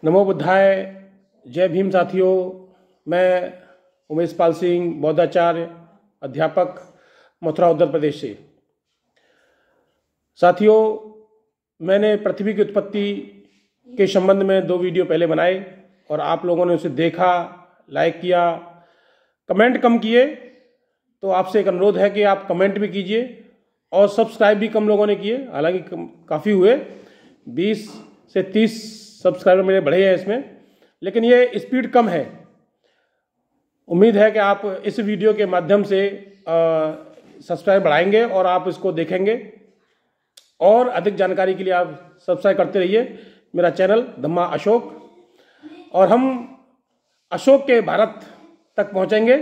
नमो बुद्धाय। जय भीम साथियों। मैं उमेश पाल सिंह, बौद्धाचार्य, अध्यापक, मथुरा उत्तर प्रदेश से। साथियों, मैंने पृथ्वी की उत्पत्ति के संबंध में 2 वीडियो पहले बनाए और आप लोगों ने उसे देखा, लाइक किया, कमेंट कम किए। तो आपसे एक अनुरोध है कि आप कमेंट भी कीजिए और सब्सक्राइब भी कम लोगों ने किए, हालांकि काफ़ी हुए, 20 से 30 सब्सक्राइबर मेरे बढ़े हैं इसमें, लेकिन ये स्पीड कम है। उम्मीद है कि आप इस वीडियो के माध्यम से सब्सक्राइब बढ़ाएंगे और आप इसको देखेंगे और अधिक जानकारी के लिए आप सब्सक्राइब करते रहिए मेरा चैनल धम्मा अशोक। और हम अशोक के भारत तक पहुंचेंगे।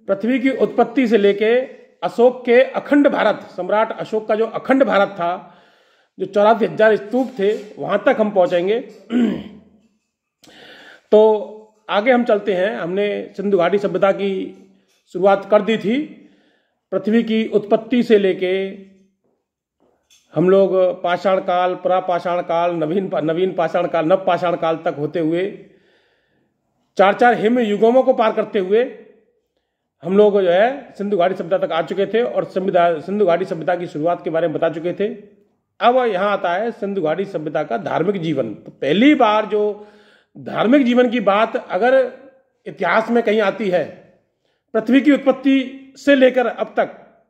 पृथ्वी की उत्पत्ति से लेके अशोक के अखंड भारत, सम्राट अशोक का जो अखंड भारत था, जो 84,000 स्तूप थे, वहां तक हम पहुंचेंगे। तो आगे हम चलते हैं। हमने सिंधु घाटी सभ्यता की शुरुआत कर दी थी। पृथ्वी की उत्पत्ति से लेके हम लोग पाषाण काल, प्रापाषाण काल, नवीन पाषाण काल, नव पाषाण काल तक होते हुए 4 हिम युगों को पार करते हुए हम लोग जो है सिंधु घाटी सभ्यता तक आ चुके थे और सिंधु घाटी सभ्यता की शुरुआत के बारे में बता चुके थे। अब यहाँ आता है सिंधु घाटी सभ्यता का धार्मिक जीवन। तो पहली बार जो धार्मिक जीवन की बात अगर इतिहास में कहीं आती है पृथ्वी की उत्पत्ति से लेकर अब तक,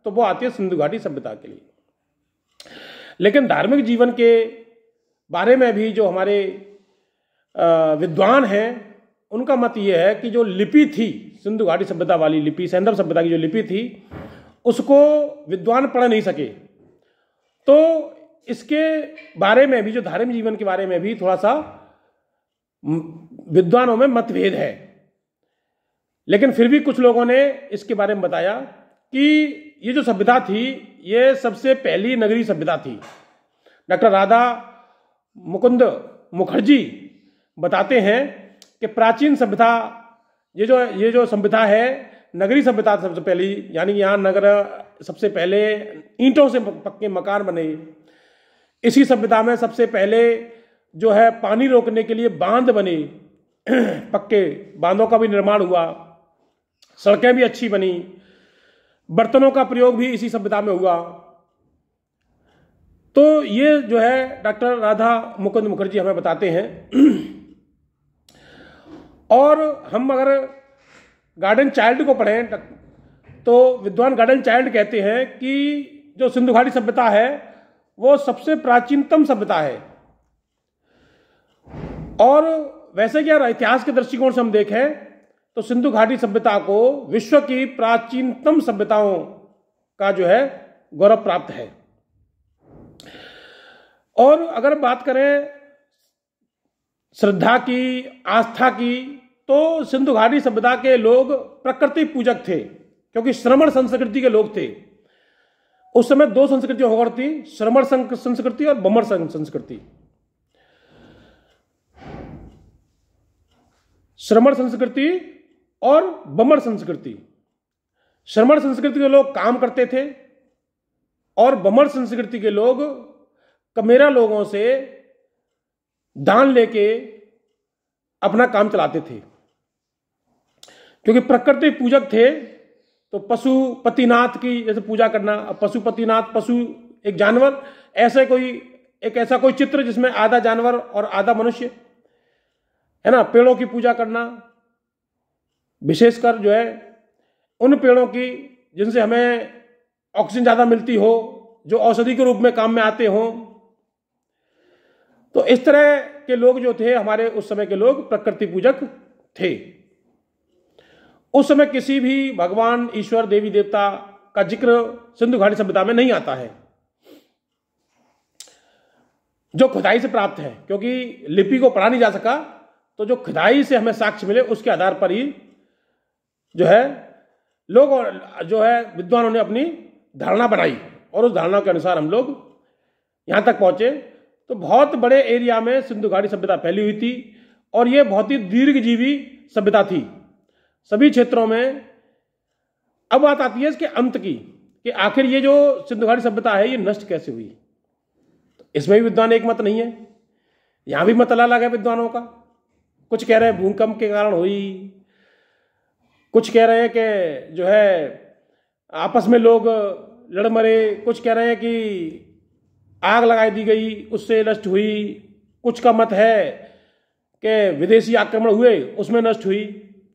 तो वो आती है सिंधु घाटी सभ्यता के लिए। लेकिन धार्मिक जीवन के बारे में भी जो हमारे विद्वान हैं, उनका मत यह है कि जो लिपि थी सिंधु घाटी सभ्यता वाली लिपि, सैंधव सभ्यता की जो लिपि थी, उसको विद्वान पढ़ नहीं सके। तो इसके बारे में भी, जो धार्मिक जीवन के बारे में भी थोड़ा सा विद्वानों में मतभेद है। लेकिन फिर भी कुछ लोगों ने इसके बारे में बताया कि ये जो सभ्यता थी, ये सबसे पहली नगरीय सभ्यता थी। डॉक्टर राधा मुकुंद मुखर्जी बताते हैं कि प्राचीन सभ्यता, ये जो सभ्यता है, नगरीय सभ्यता सबसे पहली, यानी यहाँ नगर सबसे पहले ईंटों से पक्के मकान बने। इसी सभ्यता में सबसे पहले जो है पानी रोकने के लिए बांध बने, पक्के बांधों का भी निर्माण हुआ, सड़कें भी अच्छी बनी, बर्तनों का प्रयोग भी इसी सभ्यता में हुआ। तो ये जो है डॉक्टर राधा मुकुंद मुखर्जी हमें बताते हैं। और हम अगर गार्डन चाइल्ड को पढ़ें तो विद्वान गार्डन चाइल्ड कहते हैं कि जो सिंधु घाटी सभ्यता है वो सबसे प्राचीनतम सभ्यता है। और वैसे क्या इतिहास के दृष्टिकोण से हम देखें तो सिंधु घाटी सभ्यता को विश्व की प्राचीनतम सभ्यताओं का जो है गौरव प्राप्त है। और अगर बात करें श्रद्धा की, आस्था की, तो सिंधु घाटी सभ्यता के लोग प्रकृति पूजक थे, क्योंकि श्रमण संस्कृति के लोग थे। उस समय 2 संस्कृतियां हुआ करती, श्रमण संस्कृति और बमर संस्कृति। श्रमण संस्कृति और बमर संस्कृति। श्रमण संस्कृति के लोग काम करते थे और बमर संस्कृति के लोग कमेरा लोगों से दान लेके अपना काम चलाते थे। क्योंकि प्रकृति पूजक थे तो पशुपतिनाथ की जैसे पूजा करना। पशुपतिनाथ, पशु एक जानवर, ऐसा कोई चित्र जिसमें आधा जानवर और आधा मनुष्य है ना। पेड़ों की पूजा करना, विशेषकर जो है उन पेड़ों की जिनसे हमें ऑक्सीजन ज्यादा मिलती हो, जो औषधि के रूप में काम में आते हों। तो इस तरह के लोग जो थे, हमारे उस समय के लोग प्रकृति पूजक थे। उस समय किसी भी भगवान, ईश्वर, देवी देवता का जिक्र सिंधु घाटी सभ्यता में नहीं आता है, जो खुदाई से प्राप्त है। क्योंकि लिपि को पढ़ा नहीं जा सका, तो जो खुदाई से हमें साक्ष्य मिले उसके आधार पर ही जो है लोग, जो है विद्वानों ने अपनी धारणा बनाई और उस धारणा के अनुसार हम लोग यहां तक पहुंचे। तो बहुत बड़े एरिया में सिंधु घाटी सभ्यता फैली हुई थी और यह बहुत ही दीर्घजीवी सभ्यता थी सभी क्षेत्रों में। अब बात आती है इसके अंत की, कि आखिर ये जो सिंधु घाटी सभ्यता है ये नष्ट कैसे हुई। तो इसमें भी विद्वान एक मत नहीं है, यहां भी मत अलग है विद्वानों का। कुछ कह रहे हैं भूकंप के कारण हुई, कुछ कह रहे हैं कि जो है आपस में लोग लड़ मरे, कुछ कह रहे हैं कि आग लगाई दी गई उससे नष्ट हुई, कुछ का मत है कि विदेशी आक्रमण हुए उसमें नष्ट हुई।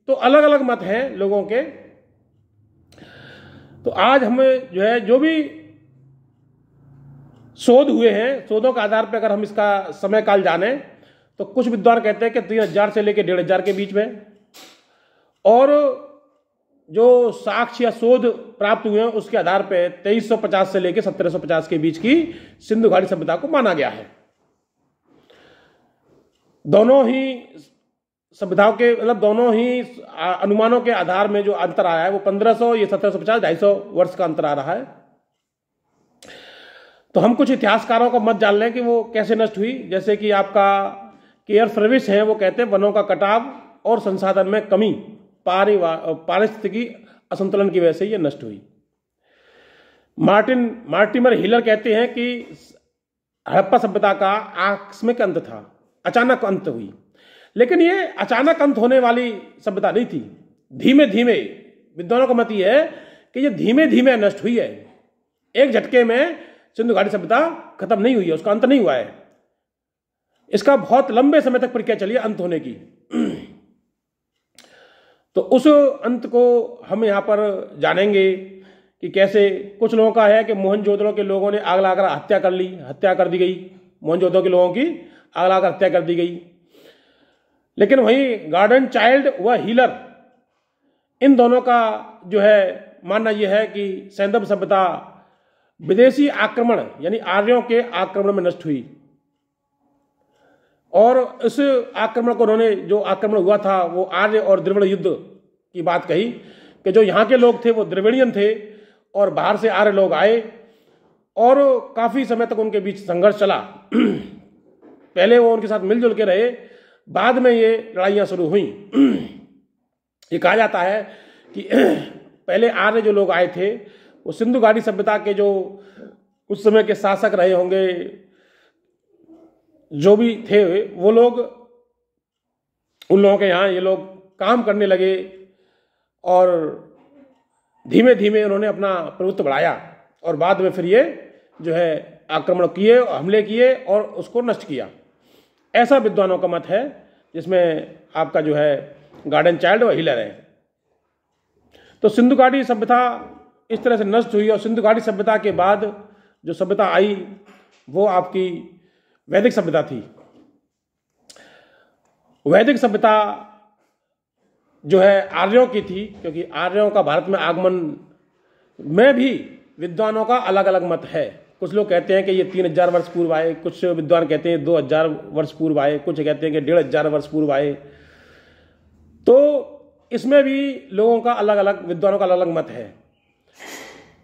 तो अलग अलग मत हैं लोगों के। तो आज हमें जो है जो भी शोध हुए हैं, शोधों के आधार पर अगर हम इसका समय काल जाने तो कुछ विद्वान कहते हैं कि 3000 से लेकर 1500 के बीच में, और जो साक्ष्य या शोध प्राप्त हुए हैं उसके आधार पर 2350 से लेकर 1750 के बीच की सिंधु घाटी सभ्यता को माना गया है। दोनों ही सभ्यताओं के मतलब दोनों ही अनुमानों के आधार में जो अंतर आया है वो 1500, ये 1750, 250 वर्ष का अंतर आ रहा है। तो हम कुछ इतिहासकारों का मत जान लें कि वो कैसे नष्ट हुई। जैसे कि आपका केयर सर्विस है, वो कहते हैं वनों का कटाव और संसाधन में कमी, पारिस्थितिकी असंतुलन की वजह से ये नष्ट हुई। मार्टिमर हिलर कहते हैं कि हड़प्पा सभ्यता का आकस्मिक अंत था, अचानक अंत हुई। लेकिन ये अचानक अंत होने वाली सभ्यता नहीं थी, धीमे धीमे, विद्वानों का मत ये है कि ये धीमे धीमे नष्ट हुई है। एक झटके में सिंधु घाटी सभ्यता खत्म नहीं हुई है, उसका अंत नहीं हुआ है। इसका बहुत लंबे समय तक प्रक्रिया चली है अंत होने की। तो उस अंत को हम यहाँ पर जानेंगे कि कैसे। कुछ लोगों का है कि मोहनजोदड़ो के लोगों ने आग लगाकर हत्या कर ली, हत्या कर दी गई, मोहनजोदड़ो के लोगों की आग लगाकर हत्या कर दी गई। लेकिन वहीं गार्डन चाइल्ड व हीलर, इन दोनों का जो है मानना यह है कि सैंधव सभ्यता विदेशी आक्रमण यानी आर्यों के आक्रमण में नष्ट हुई। और इस आक्रमण को उन्होंने, जो आक्रमण हुआ था वो आर्य और द्रविड़ युद्ध की बात कही कि जो यहाँ के लोग थे वो द्रविड़ियन थे और बाहर से आर्य लोग आए और काफी समय तक उनके बीच संघर्ष चला। पहले वो उनके साथ मिलजुल के रहे, बाद में ये लड़ाइयाँ शुरू हुई। ये कहा जाता है कि पहले आर्य जो लोग आए थे वो सिंधु घाटी सभ्यता के जो उस समय के शासक रहे होंगे, जो भी थे, वो लोग, उन लोगों के यहाँ ये लोग काम करने लगे और धीमे धीमे उन्होंने अपना प्रभुत्व बढ़ाया और बाद में फिर ये जो है आक्रमण किए, हमले किए और उसको नष्ट किया। ऐसा विद्वानों का मत है, जिसमें आपका जो है गार्डन चाइल्ड और हिलर है। तो सिंधु घाटी सभ्यता इस तरह से नष्ट हुई और सिंधु घाटी सभ्यता के बाद जो सभ्यता आई वो आपकी वैदिक सभ्यता थी। वैदिक सभ्यता जो है आर्यों की थी, क्योंकि आर्यों का भारत में आगमन में भी विद्वानों का अलग अलग मत है। कुछ लोग कहते हैं कि ये 3000 वर्ष पूर्व आए, कुछ विद्वान कहते हैं 2000 वर्ष पूर्व आए, कुछ कहते हैं कि 1500 वर्ष पूर्व आए। तो इसमें भी लोगों का अलग अलग, विद्वानों का अलग अलग मत है।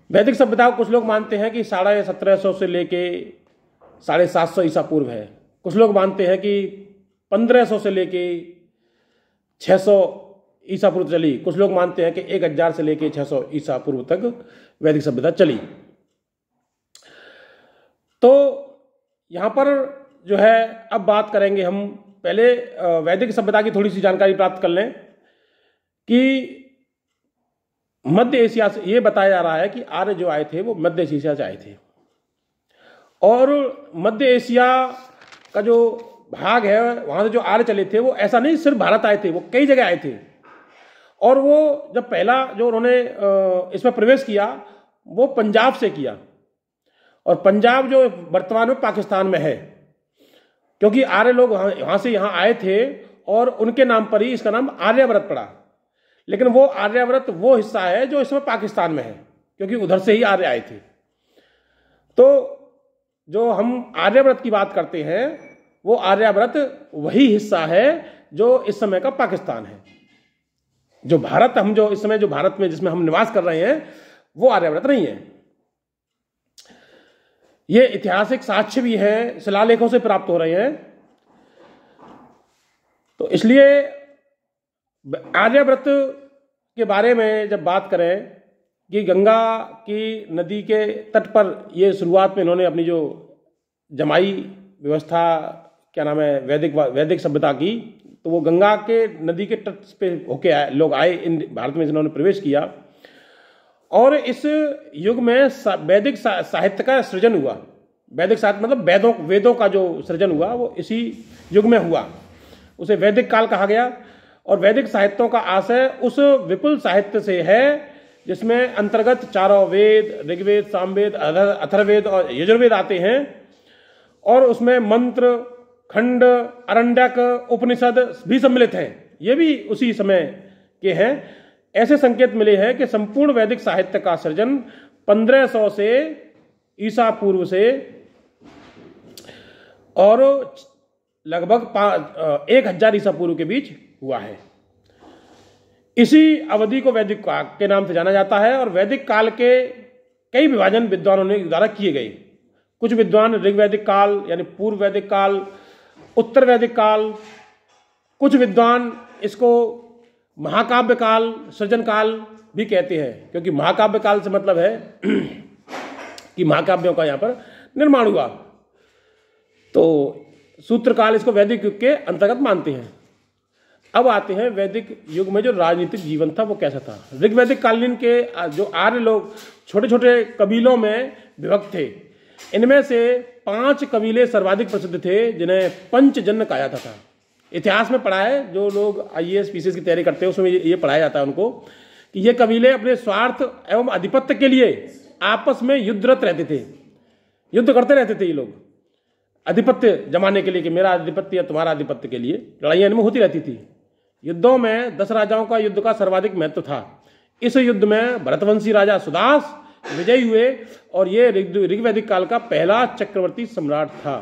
वैदिक सभ्यता को कुछ लोग मानते हैं कि 1750 से लेके 750 ईसा पूर्व है। कुछ लोग मानते हैं कि 1500 से लेके 600 ईसा पूर्व चली। कुछ लोग मानते हैं कि 1000 से लेके 600 ईसा पूर्व तक वैदिक सभ्यता चली। तो यहाँ पर जो है अब बात करेंगे हम, पहले वैदिक सभ्यता की थोड़ी सी जानकारी प्राप्त कर लें कि मध्य एशिया से, ये बताया जा रहा है कि आर्य जो आए थे वो मध्य एशिया से आए थे और मध्य एशिया का जो भाग है वहाँ से जो आर्य चले थे वो ऐसा नहीं सिर्फ भारत आए थे, वो कई जगह आए थे। और वो जब पहला जो उन्होंने इसमें प्रवेश किया वो पंजाब से किया, और पंजाब जो वर्तमान में पाकिस्तान में है, क्योंकि आर्य लोग वहाँ से यहाँ आए थे और उनके नाम पर ही इसका नाम आर्यावर्त पड़ा। लेकिन वो आर्यावर्त वो हिस्सा है जो इसमें पाकिस्तान में है, क्योंकि उधर से ही आर्य आए थे। तो जो हम आर्यावर्त की बात करते हैं वो आर्यावर्त वही हिस्सा है जो इस समय का पाकिस्तान है। जो भारत, हम जो इस समय जो भारत में जिसमें हम निवास कर रहे हैं वो आर्यावर्त नहीं है। ये ऐतिहासिक साक्ष्य भी है, शिलालेखों से प्राप्त हो रहे हैं। तो इसलिए आर्यावर्त के बारे में जब बात करें कि गंगा की नदी के तट पर ये शुरुआत में इन्होंने अपनी जो जमाई व्यवस्था, क्या नाम है, वैदिक सभ्यता की तो वो गंगा के नदी के तट पे होके आए लोग आए, इन भारत में जिन्होंने प्रवेश किया। और इस युग में वैदिक साहित्य का सृजन हुआ। वैदिक साहित्य मतलब वेदों का जो सृजन हुआ वो इसी युग में हुआ, उसे वैदिक काल कहा गया। और वैदिक साहित्यों का आशय उस विपुल साहित्य से है जिसमें अंतर्गत चारों वेद, ऋग्वेद, सामवेद, अथर्ववेद और यजुर्वेद आते हैं। और उसमें मंत्र, खंड, अरण्यक, उपनिषद भी सम्मिलित हैं। ये भी उसी समय के हैं। ऐसे संकेत मिले हैं कि संपूर्ण वैदिक साहित्य का सृजन 1500 से ईसा पूर्व से और लगभग 1000 ईसा पूर्व के बीच हुआ है। इसी अवधि को वैदिक काल के नाम से जाना जाता है। और वैदिक काल के कई विभाजन विद्वानों ने द्वारा किए गए। कुछ विद्वान ऋग्वैदिक काल यानी पूर्व वैदिक काल, उत्तर वैदिक काल, कुछ विद्वान इसको महाकाव्य काल, सृजन काल भी कहते हैं, क्योंकि महाकाव्य काल से मतलब है कि महाकाव्यों का यहाँ पर निर्माण हुआ। तो सूत्रकाल इसको वैदिक युग के अंतर्गत मानते हैं। अब आते हैं वैदिक युग में जो राजनीतिक जीवन था वो कैसा था। ऋग्वैदिक कालीन के जो आर्य लोग छोटे छोटे कबीलों में विभक्त थे। इनमें से 5 कबीले सर्वाधिक प्रसिद्ध थे जिन्हें पंचजन्य कहा जाता था। इतिहास में पढ़ा है, जो लोग IAS PCS की तैयारी करते हैं उसमें ये पढ़ाया जाता है उनको कि ये कबीले अपने स्वार्थ एवं आधिपत्य के लिए आपस में युद्धरत रहते थे, युद्ध करते रहते थे। ये लोग आधिपत्य जमाने के लिए कि मेरा आधिपत्य या तुम्हारा आधिपत्य के लिए लड़ाइयां इनमें होती रहती थी। युद्धों में 10 राजाओं का युद्ध का सर्वाधिक महत्व था। इस युद्ध में भरतवंशी राजा सुदास विजयी हुए और ये ऋग्वैदिक काल का पहला चक्रवर्ती सम्राट था।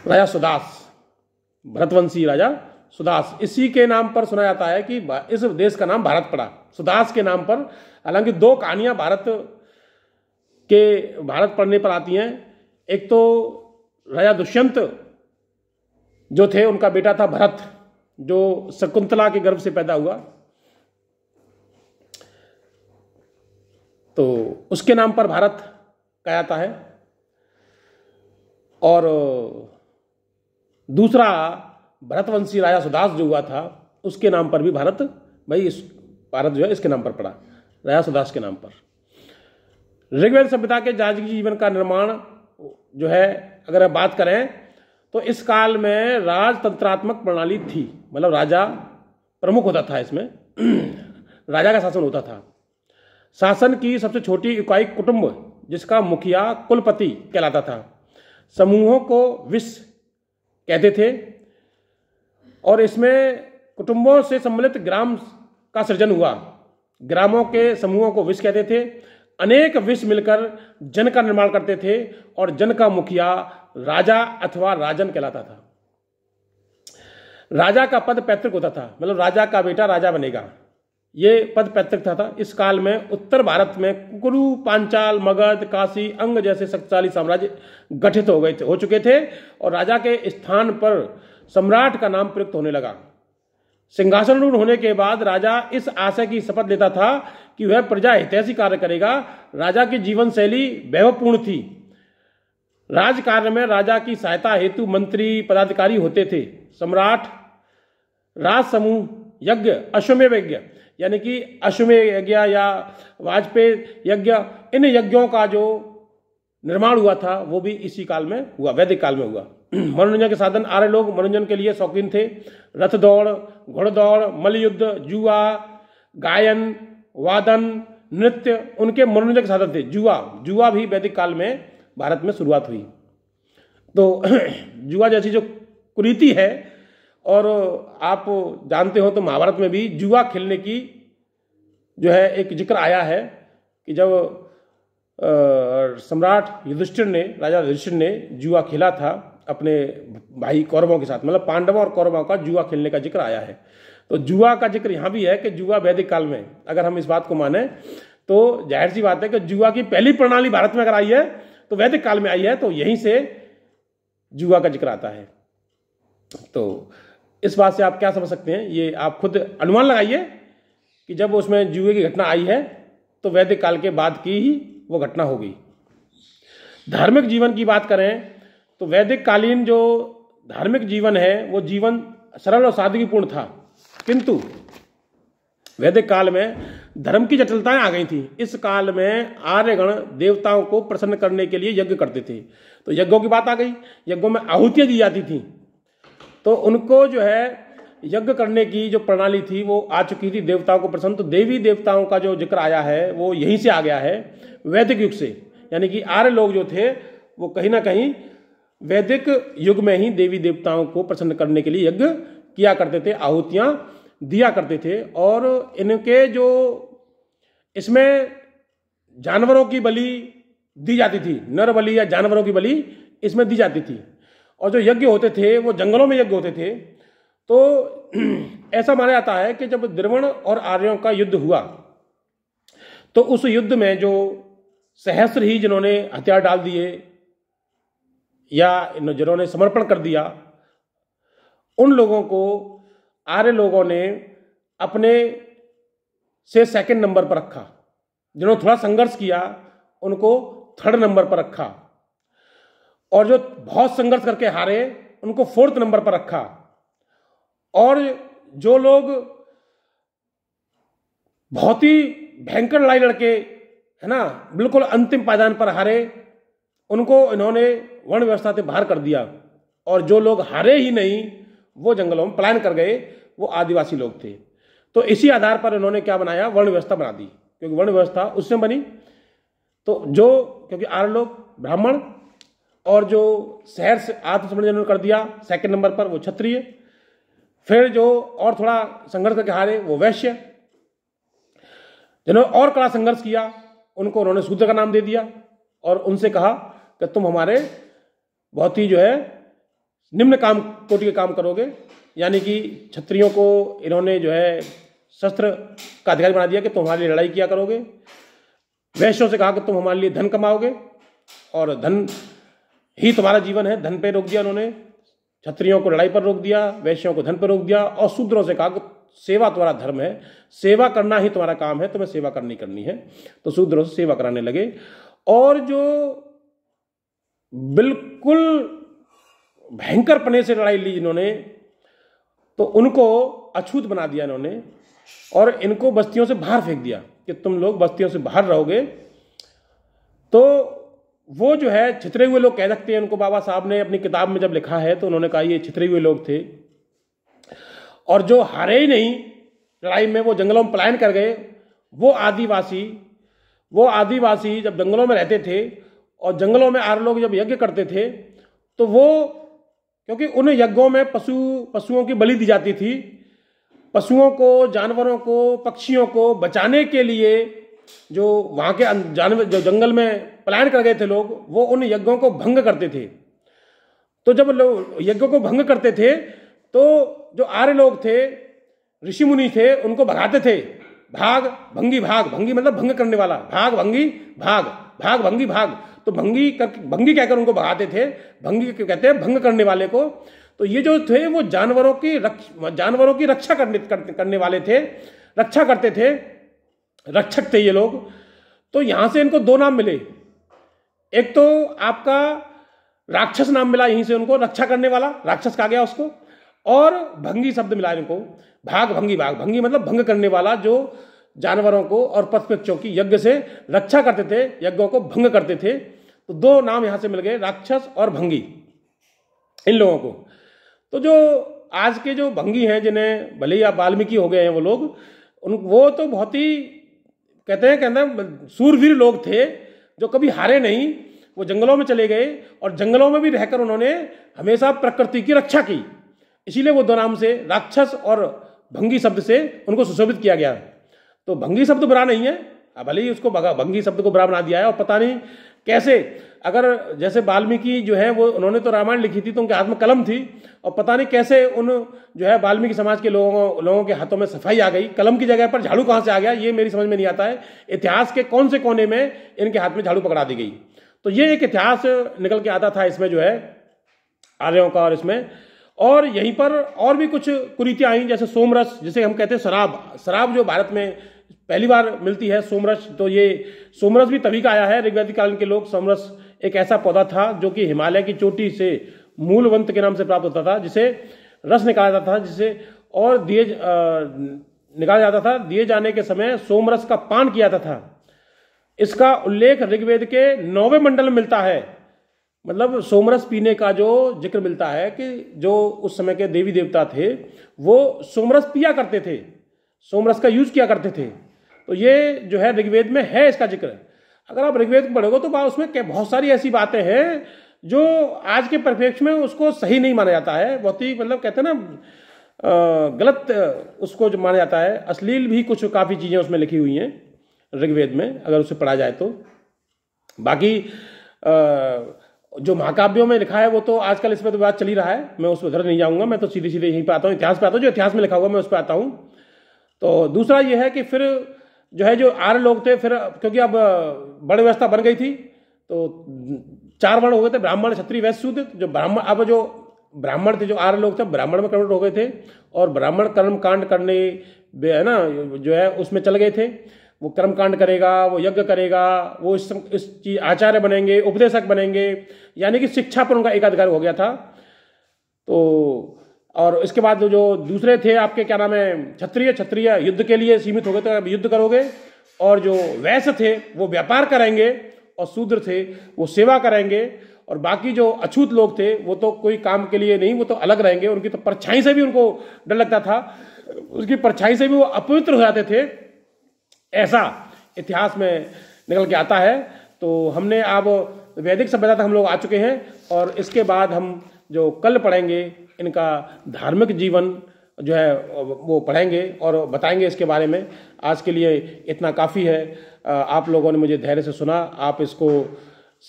राजा सुदास, भरतवंशी राजा सुदास, इसी के नाम पर सुना जाता है कि इस देश का नाम भारत पड़ा, सुदास के नाम पर। हालांकि 2 कहानियां भारत पढ़ने पर आती हैं। एक तो राजा दुष्यंत जो थे, उनका बेटा था भरत, जो शकुंतला के गर्भ से पैदा हुआ, तो उसके नाम पर भारत कहा जाता है। और दूसरा भरतवंशी राजा सुदास जो हुआ था उसके नाम पर भी भारत, भाई भारत जो है इसके नाम पर पड़ा, राजा सुदास के नाम पर। ऋग्वेद सभ्यता के राजकीय जीवन का निर्माण जो है अगर हम बात करें तो इस काल में राजतंत्रात्मक प्रणाली थी, मतलब राजा प्रमुख होता था, इसमें राजा का शासन होता था। शासन की सबसे छोटी इकाई कुटुंब, जिसका मुखिया कुलपति कहलाता था। समूहों को विश कहते थे और इसमें कुटुंबों से सम्मिलित ग्राम का सृजन हुआ। ग्रामों के समूहों को विश कहते थे। अनेक विश मिलकर जन का निर्माण करते थे और जन का मुखिया राजा अथवा राजन कहलाता था। राजा का पद पैतृक होता था, मतलब राजा का बेटा राजा बनेगा, ये पद पैतृक था। इस काल में उत्तर भारत में कुरु, पांचाल, मगध, काशी, अंग जैसे शक्तिशाली साम्राज्य गठित हो चुके थे और राजा के स्थान पर सम्राट का नाम प्रयुक्त होने लगा। सिंहासनरूढ़ होने के बाद राजा इस आशय की शपथ लेता था कि वह प्रजा हितैषी कार्य करेगा। राजा की जीवन शैली वैभवपूर्ण थी। राज कार्य में राजा की सहायता हेतु मंत्री, पदाधिकारी होते थे। सम्राट राज समूह यज्ञ, अश्वमेध यज्ञ यानी कि अश्वमेध यज्ञ या वाजपेयी यज्ञ, इन यज्ञों का जो निर्माण हुआ था वो भी इसी काल में हुआ, वैदिक काल में हुआ। मनोरंजन के साधन आर्य लोग मनोरंजन के लिए शौकीन थे। रथ दौड़, घोड़दौड़, मल्लयुद्ध, जुआ, गायन, वादन, नृत्य उनके मनोरंजन के साधन थे। जुआ भी वैदिक काल में भारत में शुरुआत हुई। तो जुआ जैसी जो कुरीति है, और आप जानते हो तो महाभारत में भी जुआ खेलने की जो है एक जिक्र आया है कि जब सम्राट युधिष्ठिर ने, राजा युधिष्ठिर ने जुआ खेला था अपने भाई कौरवों के साथ, मतलब पांडवों और कौरवों का जुआ खेलने का जिक्र आया है। तो जुआ का जिक्र यहाँ भी है कि जुआ वैदिक काल में, अगर हम इस बात को माने तो जाहिर सी बात है कि जुआ की पहली प्रणाली भारत में अगर आई है तो वैदिक काल में आई है, तो यहीं से जुआ का जिक्र आता है। तो इस बात से आप क्या समझ सकते हैं, ये आप खुद अनुमान लगाइए कि जब उसमें जुए की घटना आई है तो वैदिक काल के बाद की ही वो घटना होगी। धार्मिक जीवन की बात करें तो वैदिक कालीन जो धार्मिक जीवन है वो जीवन सरल और सादगीपूर्ण था, किंतु वैदिक काल में धर्म की जटिलताएं आ गई थी। इस काल में आर्यगण देवताओं को प्रसन्न करने के लिए यज्ञ करते थे, तो यज्ञों की बात आ गई, यज्ञों में आहुतियां दी जाती थी, तो उनको जो है यज्ञ करने की जो प्रणाली थी वो आ चुकी थी देवताओं को प्रसन्न। तो देवी देवताओं का जो जिक्र आया है वो यहीं से आ गया है, वैदिक युग से, यानी कि आर्य लोग जो थे वो कहीं ना कहीं वैदिक युग में ही देवी देवताओं को प्रसन्न करने के लिए यज्ञ किया करते थे, आहुतियां दिया करते थे। और इनके जो इसमें जानवरों की बलि दी जाती थी, नर बलि या जानवरों की बलि इसमें दी जाती थी। और जो यज्ञ होते थे वो जंगलों में यज्ञ होते थे। तो ऐसा माना जाता है कि जब द्रविड़ और आर्यों का युद्ध हुआ तो उस युद्ध में जो सहस्त्र ही जिन्होंने हथियार डाल दिए या जिन्होंने समर्पण कर दिया, उन लोगों को आर्य लोगों ने अपने से सेकंड नंबर पर रखा, जिन्होंने थोड़ा संघर्ष किया उनको थर्ड नंबर पर रखा, और जो बहुत संघर्ष करके हारे उनको फोर्थ नंबर पर रखा, और जो लोग बहुत ही भयंकर लड़ाई लड़के है ना बिल्कुल अंतिम पायदान पर हारे उनको इन्होंने वर्ण व्यवस्था से बाहर कर दिया, और जो लोग हारे ही नहीं वो जंगलों में पलायन कर गए, वो आदिवासी लोग थे। तो इसी आधार पर इन्होंने क्या बनाया, वर्ण व्यवस्था बना दी, क्योंकि वर्ण व्यवस्था उससे बनी। तो जो क्योंकि आर्य लोग ब्राह्मण और जो शहर से आत्मसमर्पण कर दिया सेकंड नंबर पर वो क्षत्रिय, फिर जो और थोड़ा संघर्ष करके हारे वो वैश्य, जिन्होंने और कड़ा संघर्ष किया उनको उन्होंने शूद्र का नाम दे दिया, और उनसे कहा कि तुम हमारे बहुत ही जो है निम्न काम कोटि के काम करोगे, यानी कि क्षत्रियों को इन्होंने जो है शस्त्र का अधिकारी बना दिया कि तुम हमारे लिए लड़ाई किया करोगे। वैश्यों से कहा कि तुम हमारे लिए धन कमाओगे, और धन ही तुम्हारा जीवन है, धन पे रोक दिया उन्होंने, क्षत्रियों को लड़ाई पर रोक दिया, वैश्यों को धन पर रोक दिया, और शूद्रों से कहा कि सेवा तुम्हारा धर्म है, सेवा करना ही तुम्हारा काम है, तुम्हें सेवा करनी है। तो शूद्रों से सेवा कराने लगे, और जो बिल्कुल भयंकर पने से लड़ाई ली इन्होंने तो उनको अछूत बना दिया इन्होंने, और इनको बस्तियों से बाहर फेंक दिया कि तुम लोग बस्तियों से बाहर रहोगे। तो वो जो है छितरे हुए लोग कह सकते हैं, उनको बाबा साहब ने अपनी किताब में जब लिखा है तो उन्होंने कहा ये छितरे हुए लोग थे, और जो हारे ही नहीं लड़ाई में वो जंगलों में पलायन कर गए, वो आदिवासी जब जंगलों में रहते थे और जंगलों में आर्य लोग जब यज्ञ करते थे तो वो, क्योंकि उन यज्ञों में पशुओं की बलि दी जाती थी, पशुओं को, जानवरों को, पक्षियों को बचाने के लिए जो वहां के जानवर जो जंगल में पलायन कर गए थे लोग, वो उन यज्ञों को भंग करते थे। तो जब लोग यज्ञों को भंग करते थे तो जो आर्य लोग थे, ऋषि मुनि थे, उनको भगाते थे, भाग भंगी भाग, भंगी मतलब भंग करने वाला, भाग भंगी भाग, भाग भंगी भाग। तो भंगी कहकर उनको भगाते थे, भंगी कहते हैं भंग करने वाले को। तो ये जो थे वो जानवरों की रक्षा करने वाले थे, रक्षा करते थे, रक्षक थे ये लोग। तो यहां से इनको दो नाम मिले, एक तो आपका राक्षस नाम मिला यहीं से उनको, रक्षा करने वाला राक्षस कहा गया उसको, और भंगी शब्द मिला इनको, भाग भंगी भाग। भंगी मतलब भंग करने वाला, जो जानवरों को और पशु पक्षियों की यज्ञ से रक्षा करते थे, यज्ञों को भंग करते थे। तो दो नाम यहां से मिल गए, राक्षस और भंगी, इन लोगों को। तो जो आज के जो भंगी हैं, जिन्हें भले ही आप वाल्मीकि हो गए हैं वो लोग, वो तो बहुत ही कहते हैं सूरवीर लोग थे, जो कभी हारे नहीं, वो जंगलों में चले गए और जंगलों में भी रहकर उन्होंने हमेशा प्रकृति की रक्षा की। इसीलिए वो दो नाम से, राक्षस और भंगी शब्द से उनको सुशोभित किया गया। तो भंगी शब्द बुरा नहीं है, भले ही उसको भंगी शब्द को बुरा बना दिया है। और पता नहीं कैसे, अगर जैसे वाल्मीकि जो है वो उन्होंने तो रामायण लिखी थी तो उनके हाथ में कलम थी, और पता नहीं कैसे उन जो है वाल्मीकि समाज के लोगों के हाथों में सफाई आ गई, कलम की जगह पर झाड़ू कहां से आ गया ये मेरी समझ में नहीं आता है। इतिहास के कौन से कोने में इनके हाथ में झाड़ू पकड़ा दी गई। तो ये एक इतिहास निकल के आता था इसमें जो है आर्यों का, और इसमें और यहीं पर और भी कुछ कुरीतियां आई, जैसे सोमरस, जिसे हम कहते हैं शराब जो भारत में पहली बार मिलती है, सोमरस। तो ये सोमरस भी तभी का आया है, ऋग्वैदिक काल के लोग, सोमरस एक ऐसा पौधा था जो कि हिमालय की चोटी से मूलवंत के नाम से प्राप्त होता था, जिसे रस निकाला जाता था, जिसे और दिए निकाला जाता था। दिए जाने के समय सोमरस का पान किया जाता था। इसका उल्लेख ऋग्वेद के 9वें मंडल में मिलता है। मतलब सोमरस पीने का जो जिक्र मिलता है कि जो उस समय के देवी देवता थे वो सोमरस पिया करते थे, सोमरस का यूज किया करते थे। तो ये जो है ऋग्वेद में है इसका जिक्र। अगर आप ऋग्वेद को पढ़ोगे तो उसमें बहुत सारी ऐसी बातें हैं जो आज के परिप्रेक्ष्य में उसको सही नहीं माना जाता है। बहुत ही मतलब कहते हैं ना गलत उसको जो माना जाता है। अश्लील भी कुछ काफ़ी चीज़ें उसमें लिखी हुई हैं ऋग्वेद में, अगर उसे पढ़ा जाए तो। बाकी जो महाकाव्यों में लिखा है वो तो आजकल इस पर तो बात चल ही रहा है, मैं उस पर उधर नहीं जाऊँगा। मैं तो सीधे सीधे यहीं पर आता हूँ, इतिहास पे आता हूँ। जो इतिहास में लिखा हुआ मैं उस पर आता हूँ। तो दूसरा ये है कि फिर जो है जो आर्य लोग थे, फिर क्योंकि अब वर्ण व्यवस्था बन गई थी तो 4 वर्ण हो गए थे, ब्राह्मण क्षत्रिय वैश्य शूद्र। जो ब्राह्मण, अब जो ब्राह्मण थे, जो आर्य लोग थे, ब्राह्मण में कन्वर्ट हो गए थे और ब्राह्मण कर्म कांड करने है ना जो है उसमें चल गए थे। वो कर्म कांड करेगा, वो यज्ञ करेगा, वो इस चीज आचार्य बनेंगे, उपदेशक बनेंगे, यानी कि शिक्षा पर उनका एकाधिकार हो गया था। तो और इसके बाद जो दूसरे थे आपके क्या नाम है क्षत्रिय युद्ध के लिए सीमित हो गए थे, अब युद्ध करोगे। और जो वैश्य थे वो व्यापार करेंगे और शूद्र थे वो सेवा करेंगे। और बाकी जो अछूत लोग थे वो तो कोई काम के लिए नहीं, वो तो अलग रहेंगे। उनकी तो परछाई से भी उनको डर लगता था, उसकी परछाई से भी वो अपवित्र हो जाते थे, ऐसा इतिहास में निकल के आता है। तो हमने अब वैदिक सभ्यता तक हम लोग आ चुके हैं और इसके बाद हम जो कल पढ़ेंगे इनका धार्मिक जीवन जो है वो पढ़ेंगे और बताएंगे इसके बारे में। आज के लिए इतना काफ़ी है। आप लोगों ने मुझे धैर्य से सुना, आप इसको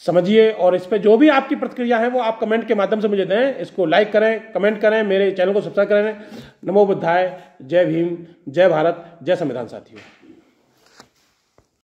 समझिए और इस पर जो भी आपकी प्रतिक्रिया है वो आप कमेंट के माध्यम से मुझे दें। इसको लाइक करें, कमेंट करें, मेरे चैनल को सब्सक्राइब करें। नमो बुद्धाय, जय भीम, जय भारत, जय संविधान साथियों।